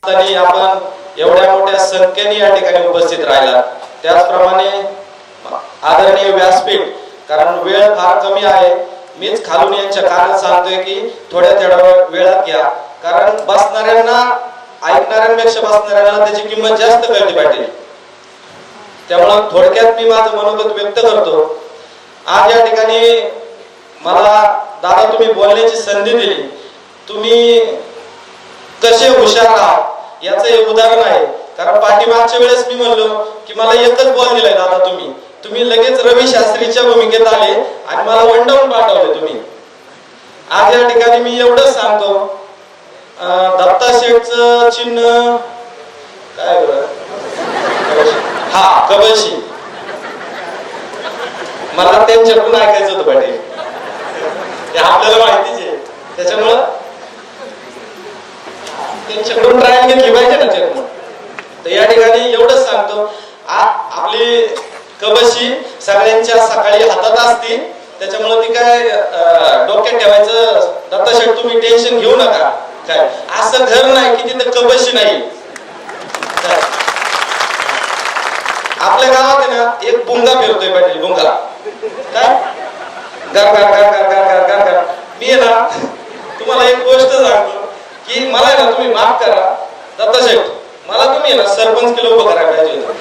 तरी आपण एवढ्या मोठ्या संख्येने या ठिकाणी उपस्थित राहिला, त्याचप्रमाणे आदरणीय व्यासपीठ, कारण वेळ फार कमी आहे, मीच खालून यांच्या कानात सांगतोय की थोड्या वेळात घ्या, कारण बसणाऱ्यांना ऐकणाऱ्यांपेक्षा बसणाऱ्यांना त्याची किंमत जास्त कळली पाहिजे. त्यामुळे थोडक्यात मी माझं मनोगत व्यक्त करतो. आज या ठिकाणी मला दादा तुम्ही बोलण्याची संधी दिली, तुम्ही कसे हुशार आहात याचं हे उदाहरण आहे. कारण पाठीमागच्या वेळेस मी म्हणलो की मला एकच बॉल दिलाय दादा, तुम्ही लगेच रवी शास्त्रीच्या भूमिकेत आले आणि मला वंडावून पाठवले तुम्ही. आज या ठिकाणी मी एवढंच सांगतो, दत्ता शेठचं चिन्ह काय बरं, हा कबशी, मला त्यांच्याकडून ऐकायचं होतं पाटील, ते आपल्याला माहितीच आहे, त्याच्यामुळं त्यांच्याकडून ट्रायल घेतली पाहिजे ना त्याच्याकडून. तर या ठिकाणी एवढंच सांगतो, आपली कबशी सगळ्यांच्या सकाळी हातात असती, त्याच्यामुळे ती काय डोक्यात ठेवायचं, दत्ता शेठ तुम्ही टेन्शन घेऊ नका, काय असं घर नाही की तिथं कबशी नाही. आपल्या गावात आहे ना एक बुंगा फिरतोय पाटील, बुंगा काय गर गर गर गर गर गर गर गर. मी आहे ना तुम्हाला एक गोष्ट सांगतो की मला आहे ना तुम्ही माफ करा दत्ता शेठ, मला तुम्ही आहे ना सरपंच किलो उभं करायला पाहिजे होतं.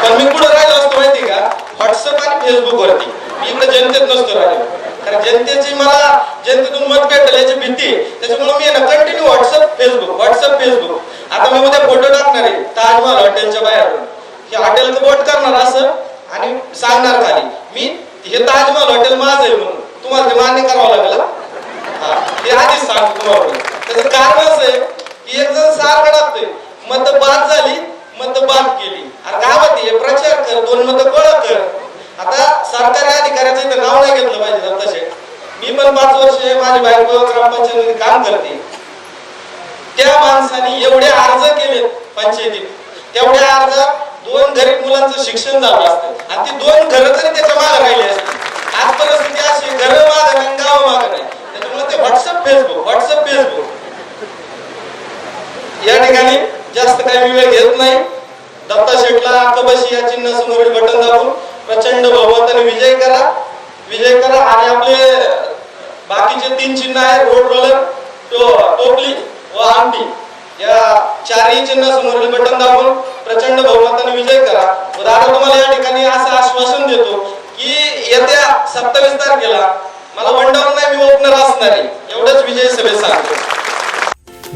पण मी कुठं राहिलो असतो माहिती का, व्हॉट्सअप आणि फेसबुक वरती. मी इकडे जनतेत नसतो राहिलो, कारण जनतेची मला जनतेतून मत भेटेल याची भीती, त्याच्यामुळे मी आहे ना कंटिन्यू व्हॉट्सअप फेसबुक. आता मी उद्या फोटो टाकणार आहे ताजमहल हॉटेलच्या बाहेर, हे हॉटेल बोट करणार असं आणि सांगणार खाली मी हे ताजमहल हॉटेल माझं आहे म्हणून, तुम्हाला ते मान्य करावं लागेल. हे आधीच सांगतो तुम्हाला. त्याचं कारण असं आहे की एक जण सारखं टाकतोय, मत बाद झाली, मत बाद केली, अरे गावात हे प्रचार कर, 2 मत गोळा कर. आता सरकारी अधिकाऱ्याचं इथं नाव नाही घेतलं पाहिजे दत्ता शेठ. मी पण 5 वर्ष माझी बायको ग्रामपंचायतीमध्ये काम करते, त्या माणसाने एवढे अर्ज केले पंचायतीत, तेवढ्या अर्जात 2 गरीब मुलांचं शिक्षण झालं असतं आणि ती 2 घरं तरी त्याच्या मागे राहिली असते. आज परिस्थिती अशी, घरं मागं नाही, गाव मागं नाही, त्याच्यामुळे ते व्हॉट्सअप फेसबुक. या ठिकाणी जास्त काही वेळ घेत नाही, दत्ता शेठला कबशी या चिन्ह समोर बटन दाबून प्रचंड बहुमताने विजय करा आणि आपले बाकीचे 3 चिन्ह आहेत, रोड रोलर, टोपली व आमटी, या 4ही चिन्ह समोर बटन दाबून प्रचंड बहुमताने विजय करा. दादा तुम्हाला या ठिकाणी असं आश्वासन देतो की येत्या 27 तारखेला मला वंडावून नाही, मी ओपनर असणार आहे, एवढंच विजय सभेत सांगतो.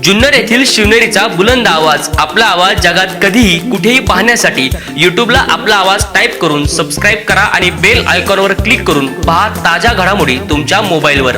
जुन्नर येथील शिवनेरीचा बुलंद आवाज, आपला आवाज जगात कधीही कुठेही पाहण्यासाठी यूट्यूबला आपला आवाज टाईप करून सबस्क्राईब करा आणि बेल आयकॉनवर क्लिक करून पहा ताज्या घडामोडी तुमच्या मोबाईलवर.